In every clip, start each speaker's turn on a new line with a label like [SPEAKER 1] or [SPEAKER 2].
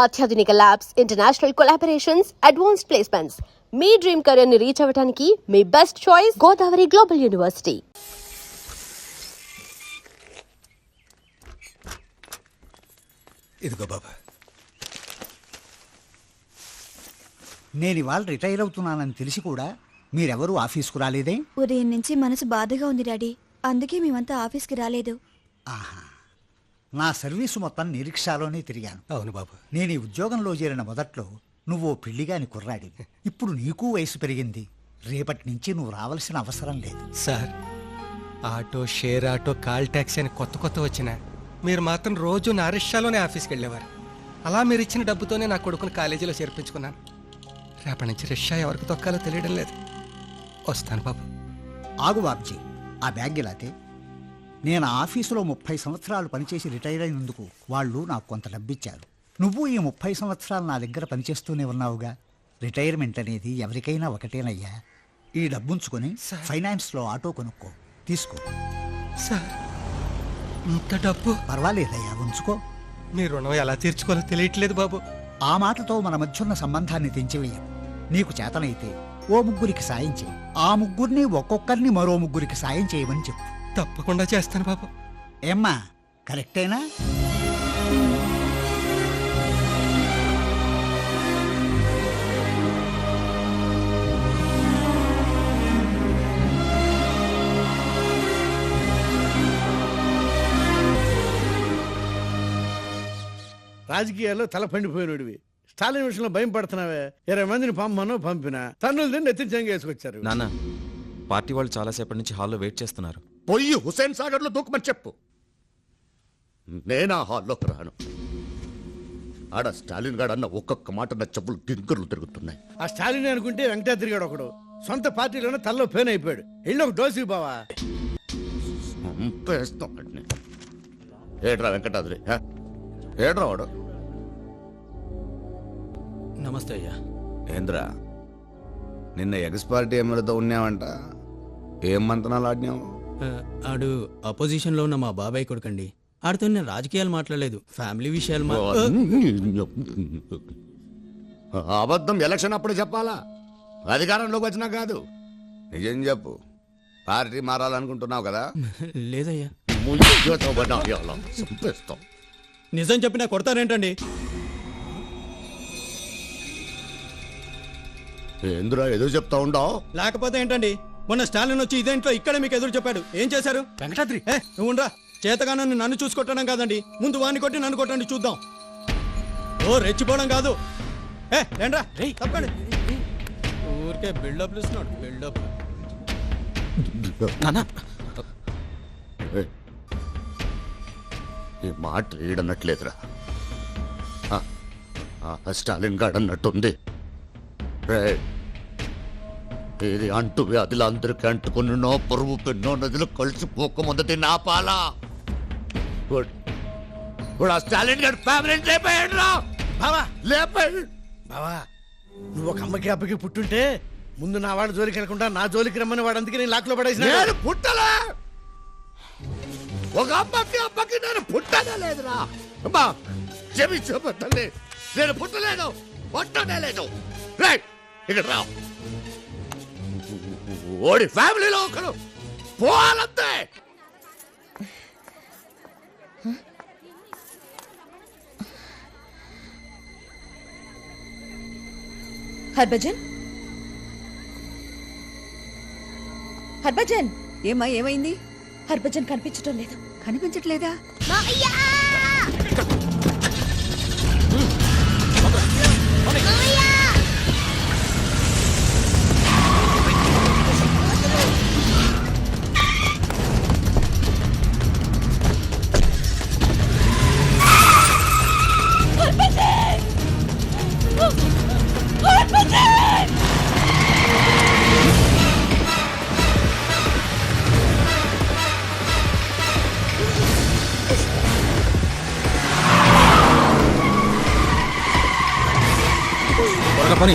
[SPEAKER 1] అత్యాధునిక labs, international collaborations, advanced placements. మీ dream career ని రీచ్ అవ్వడానికి మీ best choice Godavari global university.
[SPEAKER 2] ఇదిగో బాబా.
[SPEAKER 3] నేను ఇవాళ రిటైర్ అవుతున్నానని తెలిసి కూడా మీరెవరూ ఆఫీస్కు రాలేదే?
[SPEAKER 4] ఉదయం నుంచి మనసు బాధగా ఉంది డాడీ, అందుకే మేమంతా ఆఫీస్కి రాలేదు.
[SPEAKER 3] ఆహా, నా సర్వీసు మొత్తం నిరీక్షాలోనే తిరిగాను.
[SPEAKER 2] అవును బాబు.
[SPEAKER 3] నేను ఈ ఉద్యోగంలో చేరిన మొదట్లో నువ్వు పెళ్లిగాని కుర్రాడివి. ఇప్పుడు నీకు వయసు పెరిగింది. రేపటి నుంచి నువ్వు రావాల్సిన అవసరం లేదు.
[SPEAKER 2] Sir, auto, share auto, call taxi అని కొత్త వచ్చినా మీరు మాత్రం రోజు నా రిక్షాలోనే ఆఫీస్కి వెళ్ళేవారు. అలా మీరు ఇచ్చిన డబ్బుతోనే నా కొడుకుని కాలేజీలో చేర్పించుకున్నాను. రేపటి నుంచి రిక్షా ఎవరికి తొక్కాలో తెలియడం లేదు. వస్తాను బాబు.
[SPEAKER 3] ఆగు బాబ్జీ, ఆ బ్యాగ్ ఇలాతే. నేను ఆఫీసులో 30 సంవత్సరాలు పనిచేసి రిటైర్ అయినందుకు వాళ్ళు నాకు కొంత డబ్బిచ్చారు. నువ్వు ఈ 30 సంవత్సరాలు నా దగ్గర పనిచేస్తూనే ఉన్నావుగా. రిటైర్మెంట్ అనేది ఎవరికైనా ఒకటేనయ్యా. ఈ డబ్బుంచుకొని ఫైనాన్స్లో ఆటో కొనుక్కో. తీసుకో.
[SPEAKER 2] సార్, ఇంత డబ్బు?
[SPEAKER 3] పర్వాలేదయ్యా, ఉంచుకో.
[SPEAKER 2] మీ రుణం ఎలా తీర్చుకోవాలో తెలియట్లేదు బాబు.
[SPEAKER 3] ఆ మాటతో మన మధ్యున్న సంబంధాన్ని తెంచివేయం. నీకు చేతనైతే ఓ ముగ్గురికి సాయం చేయి. ఆ ముగ్గురిని ఒక్కొక్కరిని మరో ముగ్గురికి సాయం చేయమని చెప్పు.
[SPEAKER 2] తప్పకుండా చేస్తాను బాబు.
[SPEAKER 3] ఏమ్మా, కరెక్టేనా?
[SPEAKER 5] రాజకీయాల్లో తల పండిపోయినడివి. స్టాలిన్ విషయంలో భయం పడుతున్నావే. 20 మందిని పంపినా తన్నులు తిని ఎత్తి చెంగేసుకొచ్చారు.
[SPEAKER 6] నాన్న, పార్టీ వాళ్ళు చాలాసేపటి నుంచి హాల్లో వెయిట్ చేస్తున్నారు.
[SPEAKER 7] పొయ్యి హుసేన్ సాగర్ లో దూకమని చెప్పు. నేనా హాల్లోకి రాను. ఆడ స్టాలిన్ గారు అన్న ఒక్కొక్క మాట నా చెప్పులు గింకర్లు తిరుగుతున్నాయి.
[SPEAKER 5] ఆ స్టాలిన్ అనుకుంటే వెంకటాద్రి గారు ఒకడు సొంత పార్టీలోనే తల్లో పేన్ అయిపోయాడు. ఇల్లు ఒక డోసు బావా.
[SPEAKER 7] ఏడ్రా వెంకటాద్రి, ఏడ్రా వాడు.
[SPEAKER 8] నమస్తే అయ్యా.
[SPEAKER 7] ఏంద్రా, నిన్న ఎక్స్ పార్టీ ఎమ్మెల్యేతో ఉన్నావంట. ఏం మంతనాలు ఆడినావు?
[SPEAKER 8] ఆడు అపోజిషన్ లో ఉన్న మా బాబాయ్ కొడుకండి. ఆడితో నేను రాజకీయాలు మాట్లాడలేదు, ఫ్యామిలీ విషయాలు
[SPEAKER 7] అబద్ధం ఎలక్షన్ అప్పుడు చెప్పాలా, అధికారంలోకి వచ్చినా కాదు. నిజం చెప్పు. పార్టీ మారాలనుకుంటున్నావు కదా?
[SPEAKER 8] లేదయ్యా.
[SPEAKER 7] చంపేస్తాం.
[SPEAKER 8] నిజం చెప్పినా కొడతారేంటండి?
[SPEAKER 7] ఏంద్రా ఏదో చెప్తా ఉండవు?
[SPEAKER 8] లేకపోతే ఏంటండి, మొన్న స్టాలిన్ వచ్చి ఇదేంట్లో ఇక్కడ మీకు ఎదురు చెప్పాడు. ఏం చేశారు?
[SPEAKER 2] వెంకటాద్రి,
[SPEAKER 8] నువ్వు ఉండరా. చేతగానని నన్ను చూసుకొట్టడం కాదండి, ముందు వాడిని కొట్టి నన్ను కొట్టండి చూద్దాం. ఓ రెచ్చిపోవడం కాదు. రండ్రా, తప్పండి. ఊరికే బిల్డప్ ఇస్తున్నాడు. బిల్డప్.
[SPEAKER 6] నాన్న,
[SPEAKER 7] ఈ మాట ఈడన్నట్లేదురా. స్టాలిన్ గాడు అన్నట్టుంది. ఇది అంటు వ్యాధులు అందరికి అంటుకున్నో పొరుగు పెన్నో నదులు కలిసిపోకముందటి నా పాల స్టాలిన్ గారు ఫ్యామిలీ లేపాడు రా.
[SPEAKER 5] బావా
[SPEAKER 7] లేపాడు.
[SPEAKER 5] బావా, నువ్వు ఒక అమ్మకి అబ్బకి పుట్టుంటే ముందు నా వాడు జోలికి వెళ్ళకుండా నా జోలికి రమ్మని వాడు, అందుకే నేను లాక్లో పడేసిన.
[SPEAKER 7] నేను పుట్టలే. ఒక అమ్మకి నేను పుట్టనే లేదురా. అమ్మా క్షమించబోతలే, నేను పుట్టలేదు, పుట్టనే లేదు. ఇక్కడ రా. ఓడి ఫ్యామిలీలో ఒకరు పోవాలంతే.
[SPEAKER 4] హర్భజన్, హర్భజన్, ఏమైంది? హర్భజన్ కనిపించటం లేదు. కనిపించట్లేదా?
[SPEAKER 6] పని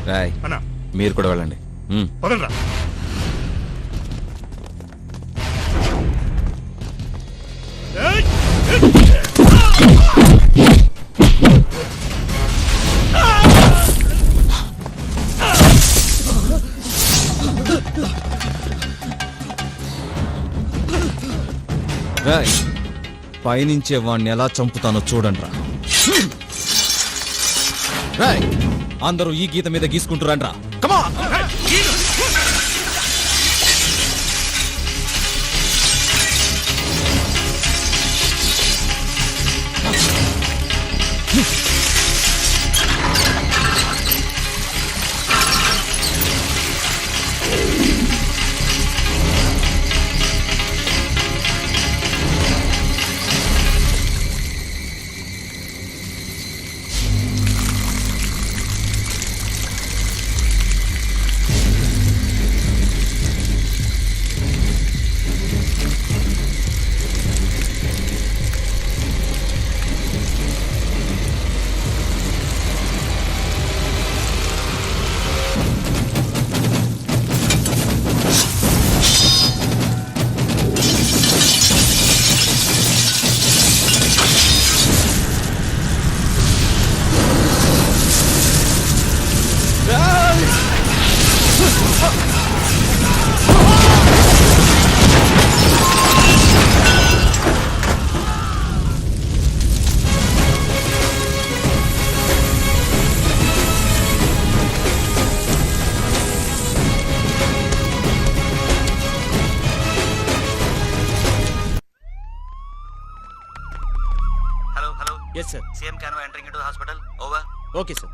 [SPEAKER 6] రాయ్
[SPEAKER 9] అన్నా
[SPEAKER 6] మీరు కూడా వెళ్ళండి.
[SPEAKER 9] పదండ్రా. ఏయ్!
[SPEAKER 6] రాయ్ పైనుంచే వాడిని ఎలా చంపుతానో చూడండి రా. రాయ్ అందరూ ఈ గీత మీద గీసుకుంటురండ్రా.
[SPEAKER 10] Hello.
[SPEAKER 8] Yes, sir.
[SPEAKER 10] CM Cano entering into the hospital. Over.
[SPEAKER 8] Okay, sir.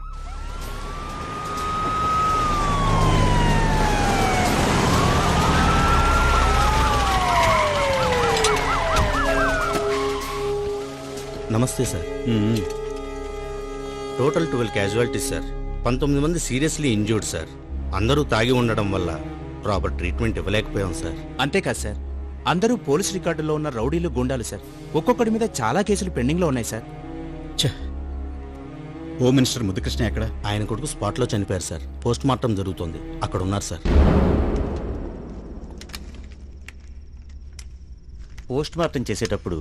[SPEAKER 10] నమస్తే సార్. Total 12 casualties sir. 19 మంది సీరియస్లీ ఇంజ్యూర్డ్ సార్. అందరూ తాగి ఉండడం వల్ల ప్రాపర్ ట్రీట్మెంట్ ఇవ్వలేకపోయాం సార్.
[SPEAKER 11] అంతేకాదు సార్, అందరూ పోలీస్ రికార్డుల్లో ఉన్న రౌడీలు గుండాలు సార్. ఒక్కొక్కడి మీద చాలా కేసులు పెండింగ్లో ఉన్నాయి సార్.
[SPEAKER 8] హోమ్ మినిస్టర్ ముద్దుకృష్ణ ఎక్కడ?
[SPEAKER 10] ఆయన కొడుకు స్పాట్లో చనిపోయారు సార్. పోస్ట్ మార్టం జరుగుతోంది. అక్కడ ఉన్నారు సార్.
[SPEAKER 11] పోస్ట్ మార్టం చేసేటప్పుడు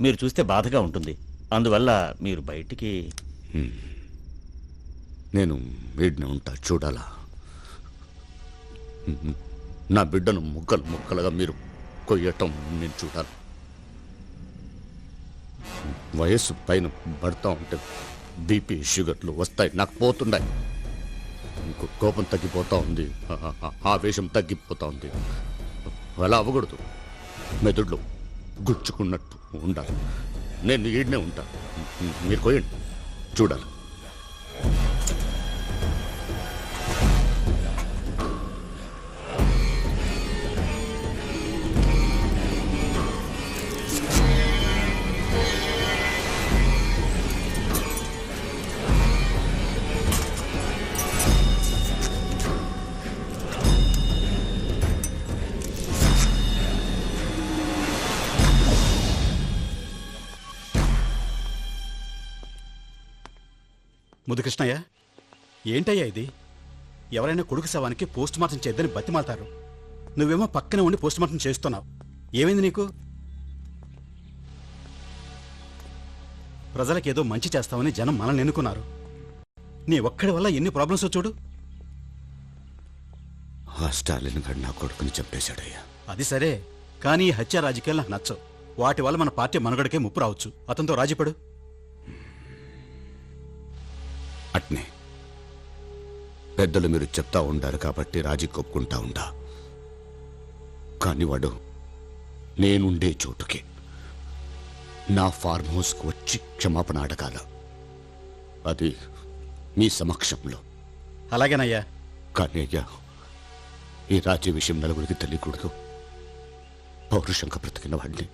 [SPEAKER 11] మీరు చూస్తే బాధగా ఉంటుంది. అందువల్ల మీరు బయటికి
[SPEAKER 7] నేను వీడిని ఉంటా చూడాలా? నా బిడ్డను ముక్కలు ముక్కలుగా మీరు కొయ్యటం నేను చూడాలి. వయస్సు పైన పడతా ఉంటే బీపీ షుగర్లు వస్తాయి, నాకు పోతున్నాయి. కోపం తగ్గిపోతా ఉంది, ఆవేశం తగ్గిపోతా ఉంది. అలా అవ్వకూడదు. మెదడులో గుచ్చుకున్నట్టు ఉండాలి. నేను ఈడనే ఉంటా, మీరు కొయ్యండి చూడాలి.
[SPEAKER 8] ముద్దుకృష్ణయ్య, ఏంటయ్యా ఇది? ఎవరైనా కొడుకు శవానికి పోస్ట్ మార్టం చేద్దని బతిమాలతారు. నువ్వేమో పక్కనే ఉండి పోస్ట్ మార్టం చేస్తున్నావు. ఏమైంది నీకు? ప్రజలకేదో మంచి చేస్తావని జనం మనల్ని ఎన్నుకున్నారు. నీ ఒక్కడి వల్ల ఎన్ని ప్రాబ్లమ్స్ చూడు.
[SPEAKER 7] ఆ స్టాలిన్ గారు నా కొడుకుని చంపేశాడయ్యా.
[SPEAKER 8] అది సరే, కానీ ఈ హత్య రాజకీయాలు నాకు నచ్చవు. వాటి వల్ల మన పార్టీ మనుగడకే ముప్పు రావచ్చు. అతనితో రాజీపడు.
[SPEAKER 7] అట్నే పెద్దలు మీరు చెప్తా ఉండారు కాబట్టి రాజీ కొప్పుకుంటా ఉండా. కానీ వాడు నేనుండే చోటుకి, నా ఫార్మ్ హౌస్కు వచ్చి క్షమాపణ అడగాల. అది మీ సమక్షంలో.
[SPEAKER 8] అలాగేనయ్యా.
[SPEAKER 7] కానీ అయ్యా, ఈ రాజ్య విషయం నలుగురికి తెలియకూడదు. పౌరుషంగా బ్రతికిన వాడిని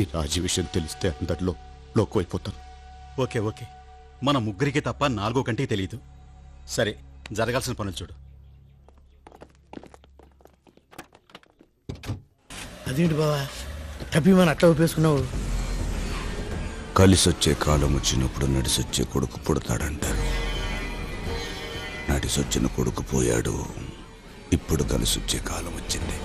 [SPEAKER 7] ఈ రాజ్య విషయం తెలిస్తే అందరిలో లోకమైపోతాను.
[SPEAKER 8] ఓకే ఓకే, మన ముగ్గురికి తప్ప 4 కంటికి తెలియదు. సరే, జరగాల్సిన పనులు చూడు.
[SPEAKER 5] అదేంటి బావా టపీమని అట్లా ఊపేసుకున్నావు?
[SPEAKER 7] కలిసొచ్చే కాలం వచ్చినప్పుడు నడిసొచ్చే కొడుకు పుడతాడంటారు. కలిసొచ్చిన కొడుకు పోయాడు. ఇప్పుడు కలిసొచ్చే కాలం వచ్చింది.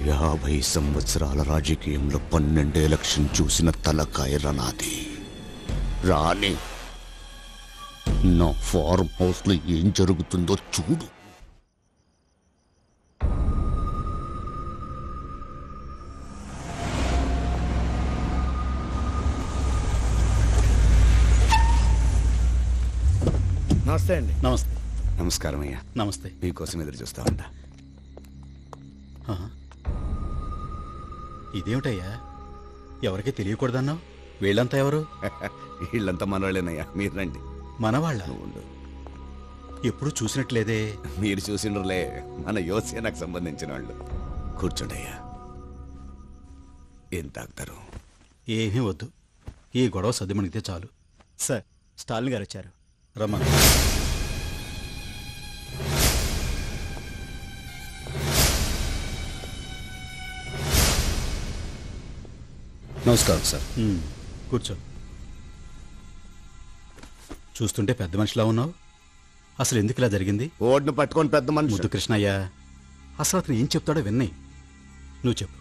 [SPEAKER 7] 50 సంవత్సరాల రాజకీయంలో 12 ఎలక్షన్ చూసిన తలకాయల నాది. రాని నా ఫార్మ్ హౌస్ లో ఏం జరుగుతుందో చూడు.
[SPEAKER 5] నమస్తే అండి.
[SPEAKER 8] నమస్తే.
[SPEAKER 7] నమస్కారం అయ్యా.
[SPEAKER 8] నమస్తే.
[SPEAKER 7] మీకోసం ఎదురు చూస్తా ఉంటా.
[SPEAKER 8] ఇదేమిటయ్యా, ఎవరికి తెలియకూడదన్నావు? వీళ్ళంతా ఎవరు?
[SPEAKER 7] వీళ్ళంతా మనవాళ్ళేనయ్యా. మీరు రండి.
[SPEAKER 8] మనవాళ్ళ?
[SPEAKER 7] నువ్వు ఉండు.
[SPEAKER 8] ఎప్పుడు చూసినట్లేదే.
[SPEAKER 7] మీరు చూసిండ్రులే, మన యువసేనకు సంబంధించిన వాళ్ళు. కూర్చోండి అయ్యా. ఏం తాగుతారు?
[SPEAKER 8] ఏమీ వద్దు, ఈ గొడవ సర్దుమణిగితే చాలు.
[SPEAKER 11] సార్, స్టాలిన్ గారు వచ్చారు.
[SPEAKER 8] రమ్మా.
[SPEAKER 7] నమస్కారం సార్.
[SPEAKER 8] కూర్చో. చూస్తుంటే పెద్ద మనిషిలా ఉన్నావు. అసలు ఎందుకు ఇలా జరిగింది?
[SPEAKER 7] ఓడిని పట్టుకొని పెద్ద మనిషి.
[SPEAKER 8] ముద్దు కృష్ణయ్య, అసలు అతను ఏం చెప్తాడో విన్నాయి. నువ్వు చెప్పు.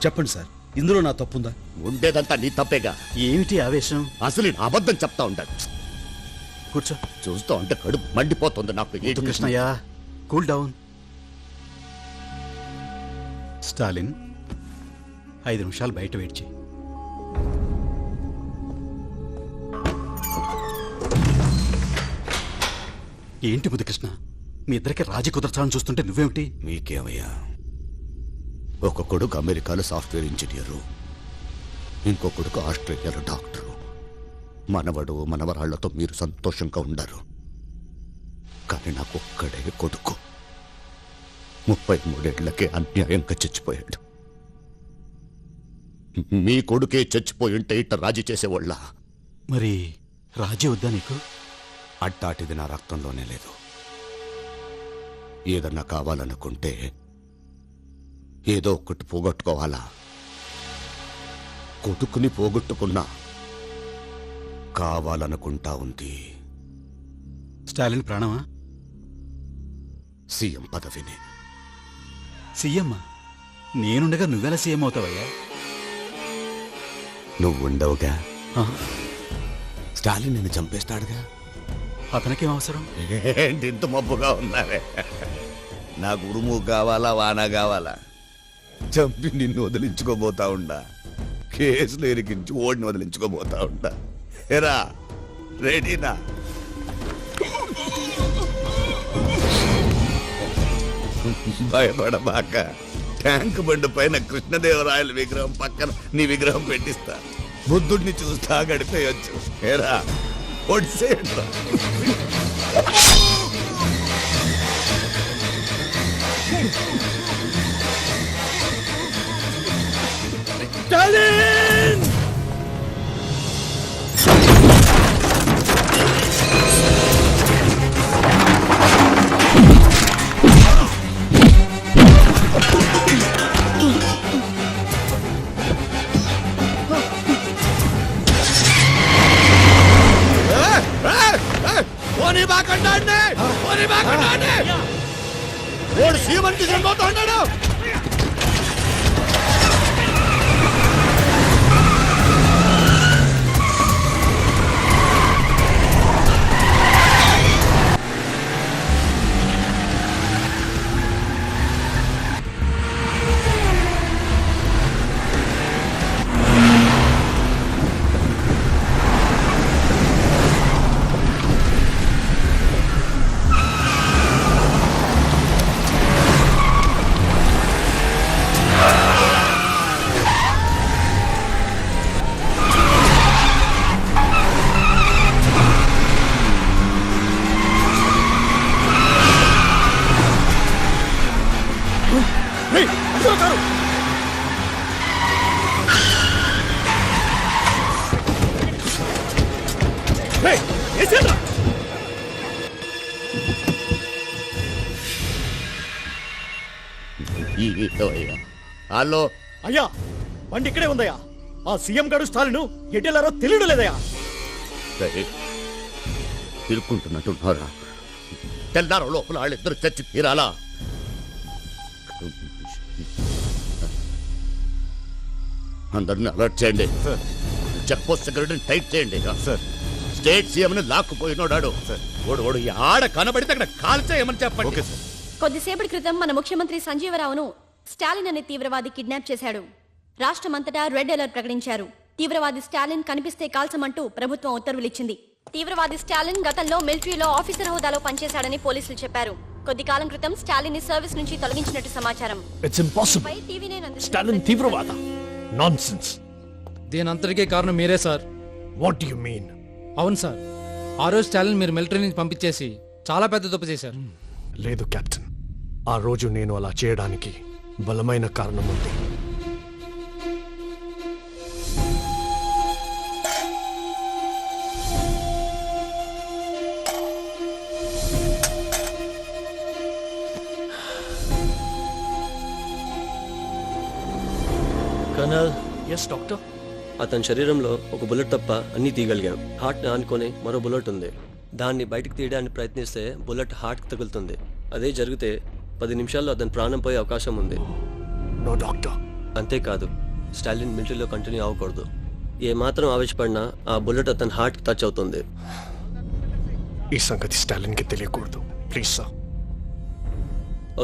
[SPEAKER 11] చెప్పండి సార్, ఇందులో నా తప్పుందా?
[SPEAKER 7] ఉండేదంతా నీ తప్పేగా.
[SPEAKER 8] ఏమిటి ఆవేశం?
[SPEAKER 7] అసలు నేను అబద్ధం చెప్తా ఉంటాను.
[SPEAKER 8] కూర్చో.
[SPEAKER 7] చూస్తూ ఉంటే కడుపు మండిపోతుంది నాకు.
[SPEAKER 8] ముద్దు కృష్ణయ్య, కూల్ డౌన్. స్టాలిన్, 5 నిమిషాలు బయట వెయిట్ చేయి. ఏంటి ముద్దు కృష్ణ, మీ ఇద్దరికి రాజీ కుదర్చాలని చూస్తుంటే నువ్వేమిటి?
[SPEAKER 7] మీకేమయ్యా, ఒక కొడుకు అమెరికాలో సాఫ్ట్వేర్ ఇంజనీరు, ఇంకో కొడుకు ఆస్ట్రేలియాలో డాక్టరు. మనవడు మనవరాళ్లతో మీరు సంతోషంగా ఉండరు. కానీ నాకు ఒక్కడే కొడుకు 33 ఏళ్లకే అన్యాయంగా చచ్చిపోయాడు. మీ కొడుకే చచ్చిపోయి ఉంటే ఇట్ట రాజీ చేసేవాళ్ళ?
[SPEAKER 8] మరి రాజీ వద్దా నీకు?
[SPEAKER 7] అట్టాటిది నా రక్తంలోనే లేదు. ఏదన్నా కావాలనుకుంటే ఏదో ఒకటి పోగొట్టుకోవాలా? కొడుకుని పోగొట్టుకున్నా కావాలనుకుంటా ఉంది
[SPEAKER 8] స్టాలిన్ ప్రాణమా?
[SPEAKER 7] సీఎం పదవిని.
[SPEAKER 8] సీఎం? నేనుండగా నువ్వెలా సీఎం అవుతావయ్యా?
[SPEAKER 7] నువ్వు ఉండవుగా.
[SPEAKER 8] ఆ,
[SPEAKER 7] స్టాలిన్ నిన్ను చంపేస్తాడుగా.
[SPEAKER 8] అతనికేం అవసరం?
[SPEAKER 7] ఏంటి ఇంత మబ్బుగా ఉన్నావే? నాకు ఉరుము కావాలా, వాన కావాలా? చంపి నిన్ను వదిలించుకోబోతా ఉండా. కేసులు ఎరికించి ఓడిని వదిలించుకోబోతా ఉండా. ఎరా రెడీనా? భయపడబాక. ట్యాంక్ బండి పైన కృష్ణదేవరాయల విగ్రహం పక్కన నీ విగ్రహం పెట్టిస్తా. బుద్ధుడిని చూస్తా గడిపేయచ్చు. ఏరా ఒడిసేట్రా. ఓడి సీమంతి చనిపోతా ఉన్నాడు. హలో
[SPEAKER 8] అయ్యా బండి ఇక్కడే ఉందయ్యా. ఆ సీఎం గారు స్టాలిన్ ఎటెల్లారో తెలియడం లేదయ్యా.
[SPEAKER 7] తిరుక్కుంటున్నట్టున్నారా? తెల్లారో లోపల వాళ్ళిద్దరు చచ్చి తీరాలా? అందరిని అలర్ట్ చేయండి. చెక్ పోస్ట్ సెక్యూరిటీని టైట్ చేయండి. స్టేట్ సీఎం ని లాక్కుపోయినోడాడు. ఓడు ఈ ఆడ కనబడితే అక్కడ కాల్చేయమని చెప్పండి.
[SPEAKER 12] కొద్దిసేపటి క్రితం మన ముఖ్యమంత్రి సంజీవరావును స్టాలిన్ అనే తీవ్రవాది కిడ్నాప్ చేశాడు. రాష్ట్రమంతటా రెడ్ అలర్ట్ ప్రకటించారు. తీవ్రవాది స్టాలిన్ కనిపిస్తే కాల్చమంటూ ప్రభుత్వం ఉత్తర్వులిచ్చింది. తీవ్రవాది స్టాలిన్ గతంలో మిలిటరీలో ఆఫీసర్ హోదాలో పనిచేశాడని పోలీసులు చెప్పారు. కొద్ది కాలం క్రితం స్టాలిన్ ని సర్వీస్ నుంచి తొలగించినట్టు సమాచారం.
[SPEAKER 9] It's impossible. స్టాలిన్ తీవ్రవాద. నాన్సెన్స్.
[SPEAKER 8] దీనంతటికీ కారణం మీరే సార్.
[SPEAKER 9] What you mean?
[SPEAKER 8] అవును సార్, ఆ రోజు స్టాలిన్ మీరు మిలిటరీ నుంచి పంపించేసి చాలా పెద్ద తప్పు చేశారు.
[SPEAKER 9] లేదు కెప్టెన్, ఆ రోజు నేను అలా చేయడానికి బలమైన కారణం ఉంది.
[SPEAKER 13] కర్నల్.
[SPEAKER 9] Yes doctor.
[SPEAKER 13] అతని శరీరంలో ఒక బుల్లెట్ తప్ప అన్నీ తీయగలిగాం. హార్ట్ని ఆనుకొని మరో బుల్లెట్ ఉంది. దాన్ని బయటకు తీయడానికి ప్రయత్నిస్తే బుల్లెట్ హార్ట్కి తగులుతుంది. అదే జరిగితే 10 నిమిషాల్లో అతని ప్రాణం పోయే అవకాశం ఉంది.
[SPEAKER 9] No doctor.
[SPEAKER 13] అంతేకాదు, స్టాలిన్ మిలిటరీలో కంటిన్యూ అవ్వకూడదు. ఏ మాత్రం ఆవేశపడినా ఆ బుల్లెట్ అతని హార్ట్కి టచ్ అవుతుంది.
[SPEAKER 9] ఈ సంగతి స్టాలిన్కి తెలియకూడదు. Please sir.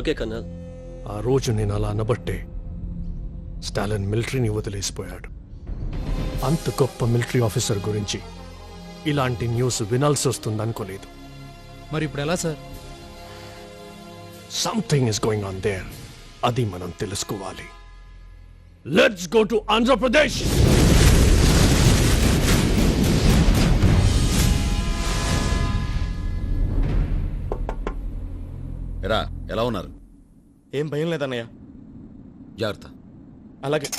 [SPEAKER 13] Okay colonel.
[SPEAKER 9] ఆ రోజు నేను అలా అనబట్టే స్టాలిన్ మిలిటరీని వదిలేసిపోయాడు. అంత గొప్ప మిలిటరీ ఆఫీసర్ గురించి ఇలాంటి న్యూస్ వినాల్సి వస్తుంది అనుకోలేదు.
[SPEAKER 8] మరి ఇప్పుడు ఎలా sir?
[SPEAKER 9] Something is going on their. అది మనం తెలుసుకోవాలి. Let's go to Andhra Pradesh.
[SPEAKER 7] ఎరా, ఎలా ఉన్నారు?
[SPEAKER 8] ఏం భయం లేదన్నయ్య.
[SPEAKER 7] జాగ్రత్త.
[SPEAKER 8] అలాగే.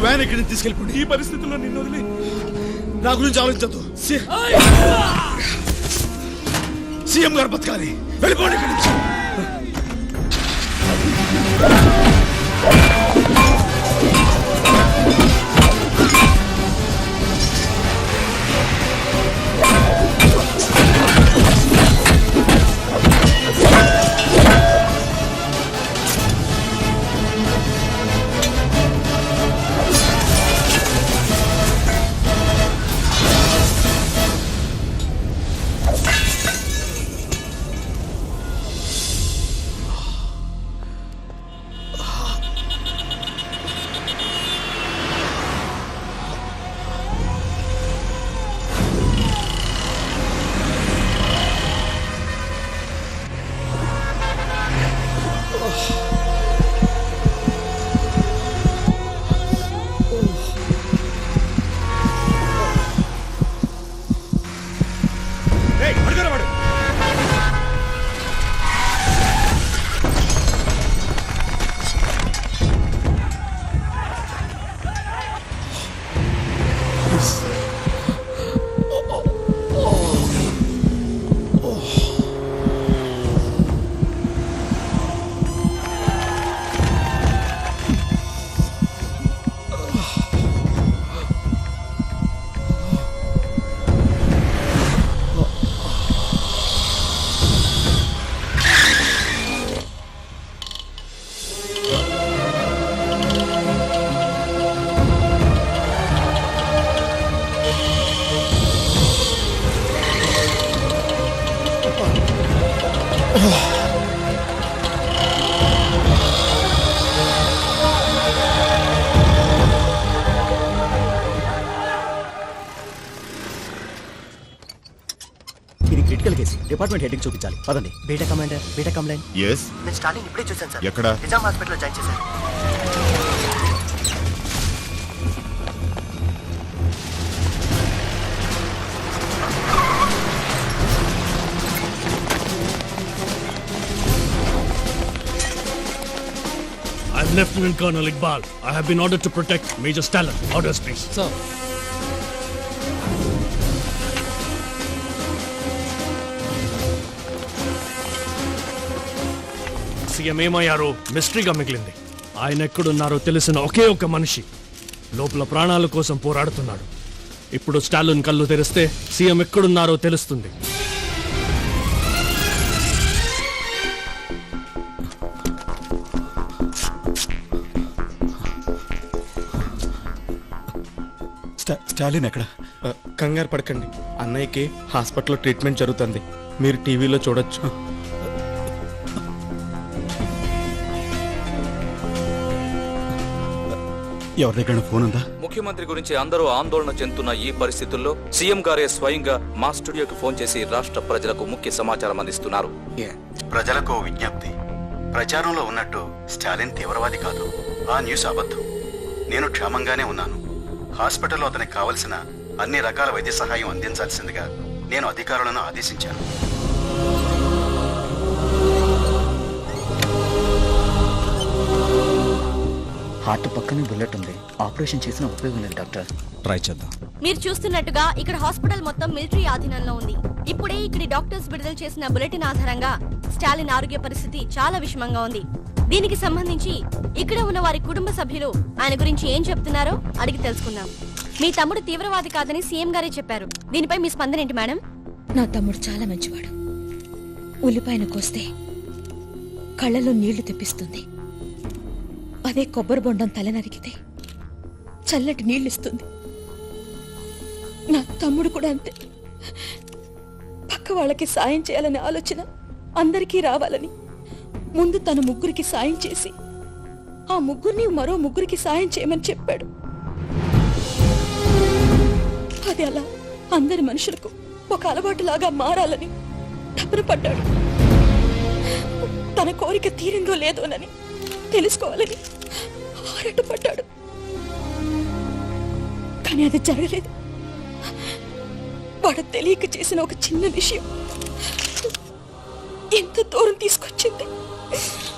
[SPEAKER 5] వ్యాన్ ఇక్కడి నుంచి తీసుకెళ్ళిపోండి.
[SPEAKER 8] ఈ పరిస్థితుల్లో నిన్ను వదిలి నా గురించి ఆలోచించద్దు.
[SPEAKER 5] సీఎం గారు బతకాలి. వెళ్ళిపోండి ఇక్కడి నుంచి.
[SPEAKER 8] ఇది క్రిటికల్ కేసు. డిపార్ట్మెంట్ హెడ్కి చూపించాలి. పదండి. Beta commander, beta complaint.
[SPEAKER 7] Yes
[SPEAKER 8] నేను స్టాలిన్ ఇప్పుడే చూశాను సార్.
[SPEAKER 7] ఎక్కడ?
[SPEAKER 8] నిజాం హాస్పిటల్లో జాయిన్ చేశాను.
[SPEAKER 9] I'm Lieutenant Colonel Iqbal. I have been ordered to protect Major Stalin. Orders, please.
[SPEAKER 2] Sir.
[SPEAKER 9] CM ఏమయ్యారో మిస్టరీగా మిగిలింది. ఆయన ఎక్కడున్నారో తెలిసిన ఒకే ఒక మనిషి లోపల ప్రాణాల కోసం పోరాడుతున్నాడు. ఇప్పుడు స్టాలిన్ కళ్ళు తెరిస్తే సీఎం ఎక్కడున్నారో తెలుస్తుంది.
[SPEAKER 11] స్టాలిన్ ఎక్కడ? కంగారు పడకండి, అన్నయ్యకి హాస్పిటల్లో ట్రీట్మెంట్ జరుగుతుంది. మీరు టీవీలో చూడొచ్చు.
[SPEAKER 7] ఎవరి దగ్గర ఫోన్ ఉందా?
[SPEAKER 14] ముఖ్యమంత్రి గురించి అందరూ ఆందోళన చెందుతున్న ఈ పరిస్థితుల్లో సీఎం గారే స్వయంగా మా స్టూడియోకి ఫోన్ చేసి రాష్ట్ర ప్రజలకు ముఖ్య సమాచారం అందిస్తున్నారు.
[SPEAKER 15] ప్రజలకు విజ్ఞప్తి. ప్రచారంలో ఉన్నట్టు స్టాలిన్ తీవ్రవాది కాదు. ఆ న్యూస్ అబద్ధం. నేను క్షేమంగానే ఉన్నాను. హాస్పిటల్లో అతనికి కావలసిన అన్ని రకాల వైద్య సహాయం అందించాల్సిందిగా నేను అధికారులను ఆదేశించాను.
[SPEAKER 8] హార్ట్ పక్కనే బుల్లెట్ ఉంది. ఆపరేషన్ చేసిన ఉపయోగం లేదు డాక్టర్.
[SPEAKER 11] ట్రై చేద్దాం.
[SPEAKER 12] మీరు చూస్తున్నట్టుగా ఇక్కడ హాస్పిటల్ మొత్తం మిలిటరీ ఆధీనంలో ఉంది. ఇప్పుడే ఇక్కడి డాక్టర్స్ విడుదల చేసిన బులెటిన్ ఆధారంగా స్టాలిన్ ఆరోగ్య పరిస్థితి చాలా విషమంగా ఉంది. దీనికి సంబంధించి ఇక్కడ ఉన్న వారి కుటుంబ సభ్యులు ఆయన గురించి ఏం చెప్తున్నారో అడిగి తెలుసుకుందాం. మీ తమ్ముడు తీవ్రవాది కాదని సీఎం గారే చెప్పారు. దీనిపై మీ స్పందన ఏంటి మేడం?
[SPEAKER 4] నా తమ్ముడు చాలా మంచివాడు. ఉల్లిపాయను కోస్తే కళ్ళలో నీళ్లు తెప్పిస్తుంది. అదే కొబ్బరి బొండం తల నరికితే చల్లటి నీళ్ళిస్తుంది. నా తమ్ముడు కూడా అంతే. పక్క వాళ్ళకి సాయం చేయాలనే ఆలోచన అందరికీ రావాలని ముందు తన ముగ్గురికి సాయం చేసి ఆ ముగ్గురిని మరో ముగ్గురికి సాయం చేయమని చెప్పాడు. అది అలా అందరి మనుషులకు ఒక అలవాటులాగా మారాలని తపన పడ్డాడు. తన కోరిక తీరిందో లేదోనని తెలుసుకోవాలని ఆరాటపడ్డాడు. కానీ అది జరగలేదు. వాడు తెలియక చేసిన ఒక చిన్న విషయం ఎంత దూరం తీసుకొచ్చింది.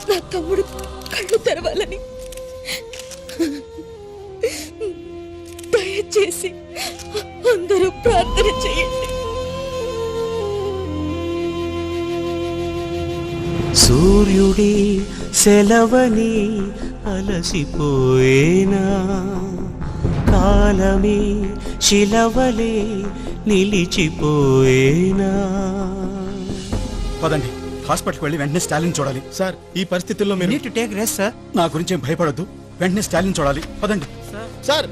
[SPEAKER 4] నా తమ్ముడు కళ్ళు తెరవాలని
[SPEAKER 16] సూర్యుడి సెలవని అలసిపోయేనా, కాలమే శిలవలే నిలిచిపోయేనా.
[SPEAKER 11] పదండి, హాస్పిటల్కి వెళ్ళి వెంటనే స్టాలిన్ చూడాలి. సార్, ఈ పరిస్థితుల్లో మీరు
[SPEAKER 3] నీట్ టేక్ రెస్ట్ సార్.
[SPEAKER 11] నా గురించి ఏం భయపడొద్దు, వెంటనే స్టాలిన్ చూడాలి. పదండి సార్.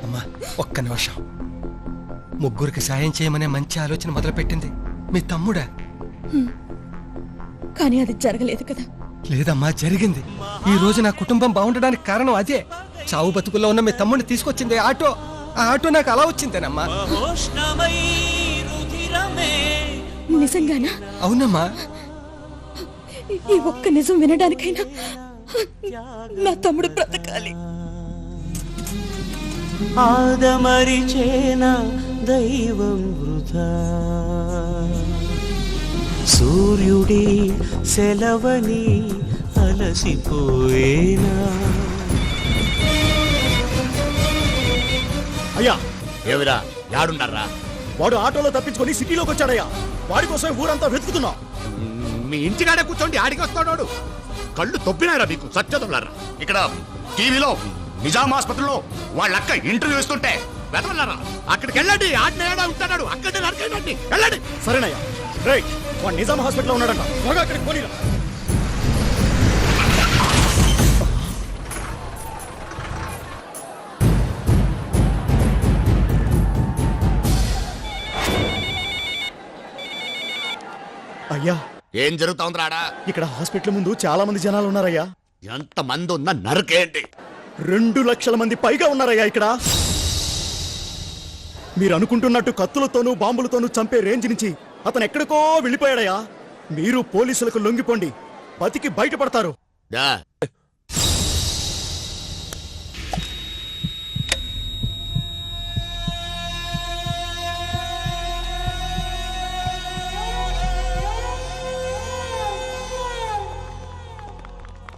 [SPEAKER 2] అమ్మా ఒక్క నిమిషం. ముగ్గురికి సాయం చేయమనే మంచి ఆలోచన మొదలుపెట్టింది మీ తమ్ముడా?
[SPEAKER 4] కానీ అది జరగలేదు కదా.
[SPEAKER 2] లేదమ్మా, జరిగింది. ఈ రోజు నా కుటుంబం బాగుండడానికి కారణం అదే. చావు బతుకుల్లో ఉన్న మీ తమ్ముడిని తీసుకొచ్చింది ఆటో. ఆ ఆటో నాకు అలా వచ్చిందేనమ్మా.
[SPEAKER 4] నిజంగానా?
[SPEAKER 2] అవునమ్మా.
[SPEAKER 4] ఈ ఒక్క నిజం వినడానికైనా నా తమ్ముడు బ్రతకాలి.
[SPEAKER 16] ఆదమరిచేన దైవం వృధా, సూర్యుడి సెలవని అలసిపోయేనా.
[SPEAKER 11] అయ్యా,
[SPEAKER 7] ఏవిరా యాడుండారా?
[SPEAKER 11] వాడు ఆటోలో తప్పించుకొని సిటీలోకి వచ్చాడయ్యా. వాడి కోసం ఊరంతా వెతుకుతున్నా.
[SPEAKER 7] మీ ఇంటికాడే కూర్చోండి, ఆడికి వస్తాడు. కళ్ళు తొప్పినారా మీకు సత్యదొల్లారా? ఇక్కడ టీవీలో నిజాం ఆసుపత్రిలో వాళ్ళ అక్క ఇంటర్వ్యూ ఇస్తుంటే వెతవల్లారా? అక్కడికి వెళ్ళండి, ఆడిన ఉంటాడు, అక్కడే నరకండి, వెళ్ళండి.
[SPEAKER 11] సరేనయ్యా. రైట్, వాడు నిజాం హాస్పిటల్లో ఉన్నాడంట. త్వరగా అక్కడికి పోనీరా. అయ్యా,
[SPEAKER 7] ఏం జరుగుతోందిరాడా?
[SPEAKER 11] ఇక్కడ హాస్పిటల్ ముందు చాలా మంది జనాలు ఉన్నారయ్యా.
[SPEAKER 7] ఎంత మంది ఉన్నా నరకేంటి?
[SPEAKER 11] 2 లక్షల మంది పైగా ఉన్నారయ్యా ఇక్కడ. మీరు అనుకుంటున్నట్టు కత్తులతోనూ బాంబులతోనూ చంపే రేంజ్ నుంచి అతను ఎక్కడికో వెళ్ళిపోయాడయ్యా. మీరు పోలీసులకు లొంగిపోండి, బతికి బయటపడతారు.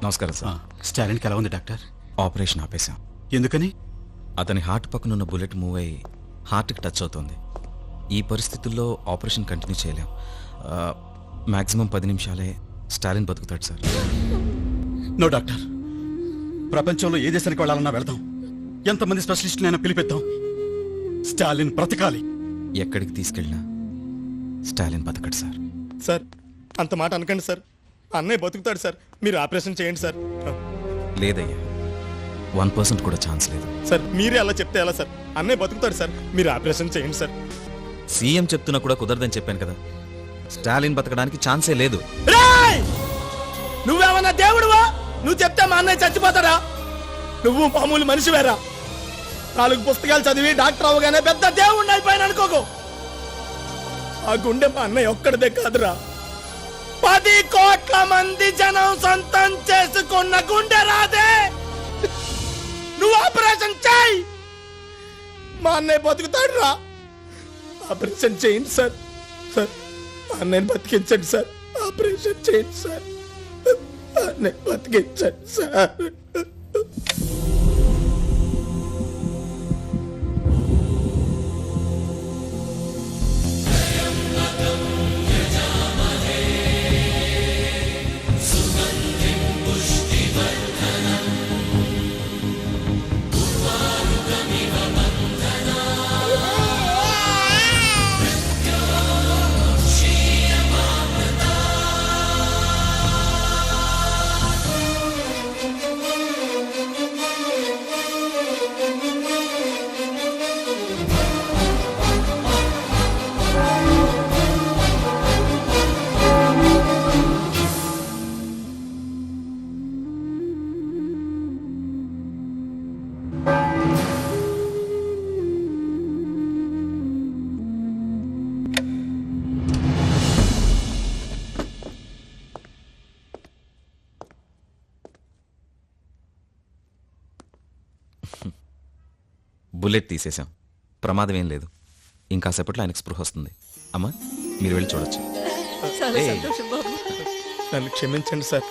[SPEAKER 6] నమస్కారం సార్.
[SPEAKER 11] స్టాలిన్కి ఎలా ఉంది డాక్టర్?
[SPEAKER 6] ఆపరేషన్ ఆపేశాం.
[SPEAKER 11] ఎందుకని?
[SPEAKER 6] అతని హార్ట్ పక్కనున్న బుల్లెట్ మూవ్ అయ్యి హార్ట్కి టచ్ అవుతుంది. ఈ పరిస్థితుల్లో ఆపరేషన్ కంటిన్యూ చేయలేం. మ్యాక్సిమం 10 నిమిషాలే స్టాలిన్ బతుకుతాడు సార్.
[SPEAKER 11] నో డాక్టర్, ప్రపంచంలో ఏ దేశానికి వెళ్ళాలన్నా వెళదాం, ఎంతమంది స్పెషలిస్టులైనా పిలిపిద్దాం. స్టాలిన్ బ్రతకాలి.
[SPEAKER 6] ఎక్కడికి తీసుకెళ్ళినా స్టాలిన్ బతకడు సార్.
[SPEAKER 11] సార్, అంత మాట అనకండి సార్. అన్నయ్య బతుకుతాడు సార్. మీరు ఆపరేషన్ చేయండి సార్.
[SPEAKER 6] లేదయ్యా, 1% కూడా ఛాన్స్ లేదు
[SPEAKER 11] సార్. మీరే అలా చెప్తే ఎలా సార్? అన్నయ్య బతుకుతాడు సార్. మీరు ఆపరేషన్ చేయండి సార్.
[SPEAKER 6] సీఎం చెప్తున్నా కూడా కుదరదని చెప్పాను కదా. స్టాలిన్ బతకడానికి ఛాన్సే లేదు.
[SPEAKER 8] నువ్వేమన్నా దేవుడువా? నువ్వు చెప్తే మా అన్నయ్య చచ్చిపోతారా? నువ్వు మామూలు మనిషివేరా? 4 పుస్తకాలు చదివి డాక్టర్ అవగానే పెద్ద దేవుడిని అయిపోయాను అనుకోకు. ఆ గుండె మా అన్నయ్య ఒక్కడిదే కాదురా, 10 కోట్ల మంది జనం సొంతం చేసుకున్న గుండె రాదే. నువ్వు ఆపరేషన్ చేయి, మా అన్నయ్య బతుకుతాడు రా. ఆపరేషన్ చేయండి సార్. సార్, మా అన్నయ్యని బతికించండి సార్. ఆపరేషన్ చేయండి సార్. అన్నయ్య బతికించండి సార్.
[SPEAKER 6] బుల్లెట్ తీసేశాం, ప్రమాదం ఏం లేదు. ఇంకాసేపట్లో ఆయనకు స్పృహ వస్తుంది. అమ్మా, మీరు వెళ్ళి చూడొచ్చు.
[SPEAKER 4] చాలా సంతోషం బాబు.
[SPEAKER 11] నన్ను క్షమించండి సార్.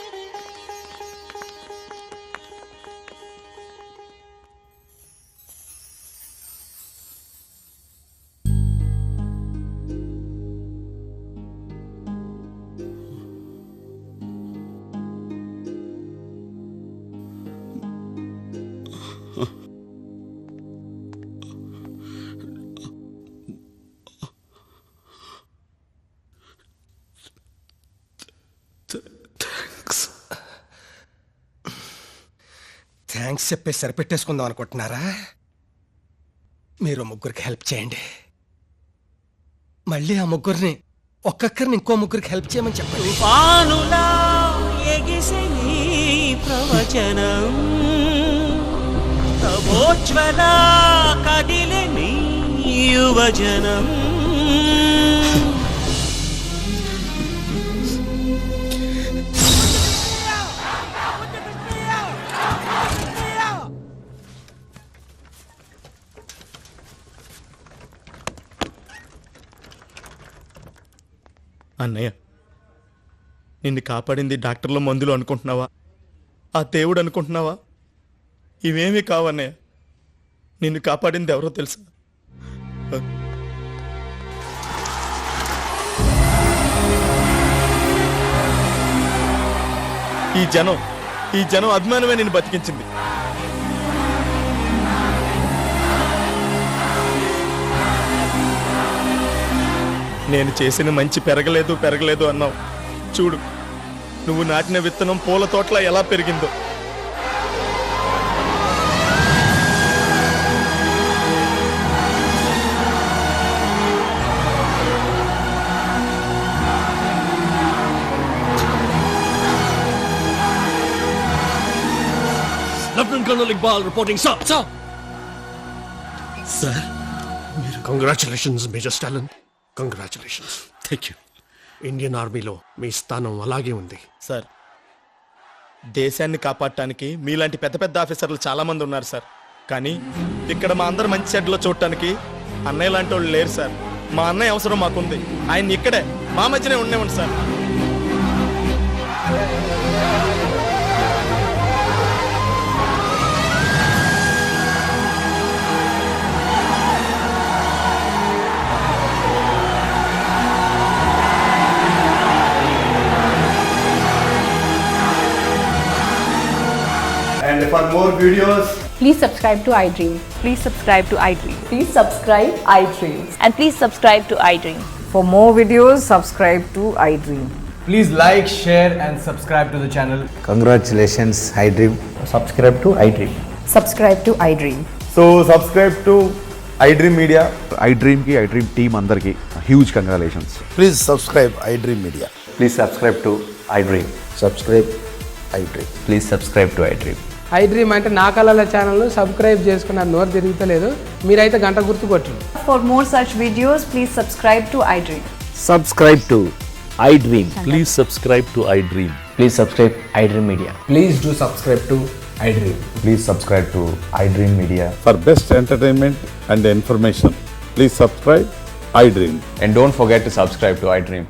[SPEAKER 2] థ్యాంక్స్ చెప్పేసి సరిపెట్టేసుకుందాం అనుకుంటున్నారా? మీరు ముగ్గురికి హెల్ప్ చేయండి. మళ్ళీ ఆ ముగ్గురిని ఒక్కొక్కరిని ఇంకో ముగ్గురికి హెల్ప్ చేయమని చెప్పండి.
[SPEAKER 16] తుఫానులా ఎగిసే నీ ప్రవచనం తవోజ్వల కదిలే నీ యువజనం
[SPEAKER 11] అన్నయ్య, నిన్ను కాపాడింది డాక్టర్ల మందులు అనుకుంటున్నావా, ఆ దేవుడు అనుకుంటున్నావా? ఇవేమీ కావన్నయ్య. నిన్ను కాపాడింది ఎవరో తెలుసా? ఈ జనం అభిమానమే నిన్ను బతికించింది. నేను చేసిన మంచి పెరగలేదు అన్నావు. చూడు, నువ్వు నాటిన విత్తనం పూల తోటలా ఎలా పెరిగిందో.
[SPEAKER 9] Lieutenant Colonel Iqbal reporting, sir.
[SPEAKER 11] Sir,
[SPEAKER 9] Congratulations, Major Stalin. Congratulations.
[SPEAKER 11] Thank you.
[SPEAKER 9] Indian ఆర్మీలో మీ స్థానం అలాగే ఉంది.
[SPEAKER 11] సార్, దేశాన్ని కాపాడటానికి మీలాంటి పెద్ద పెద్ద ఆఫీసర్లు చాలా మంది ఉన్నారు సార్. కానీ ఇక్కడ మా అందరు మంచి చెడ్లో చూడటానికి అన్నయ్య లాంటి వాళ్ళు లేరు సార్. మా అన్నయ్య అవసరం మాకుంది. ఆయన ఇక్కడే మా మధ్యనే ఉండేవండి sir.
[SPEAKER 17] And for more videos,
[SPEAKER 18] please subscribe to iDream.
[SPEAKER 19] Please subscribe to iDream.
[SPEAKER 18] Please subscribe iDream.
[SPEAKER 19] And please subscribe to iDream.
[SPEAKER 18] For more videos, subscribe to iDream.
[SPEAKER 17] please like, share and subscribe to the channel.
[SPEAKER 15] Congratulations, iDream.
[SPEAKER 17] Subscribe to iDream.
[SPEAKER 18] Subscribe to iDream.
[SPEAKER 17] So subscribe to iDream Media.
[SPEAKER 15] iDream ki iDream team andarki huge congratulations.
[SPEAKER 7] Please subscribe iDream Media.
[SPEAKER 17] Please subscribe to iDream.
[SPEAKER 7] Subscribe iDream.
[SPEAKER 17] Please subscribe to iDream.
[SPEAKER 18] iDream అంటే నా కళల channel subscribe చేసుకున్న నోరు తిరుగుతలేదు. మీరైతే గంట గుర్తు కొట్టండి.
[SPEAKER 19] For more such videos, please subscribe to iDream.
[SPEAKER 16] Subscribe to iDream. Please subscribe to iDream.
[SPEAKER 17] Please subscribe iDream Media. Please do subscribe to iDream.
[SPEAKER 15] Please subscribe to iDream Media.
[SPEAKER 7] For best entertainment and information, please subscribe iDream.
[SPEAKER 17] And don't forget to subscribe to iDream.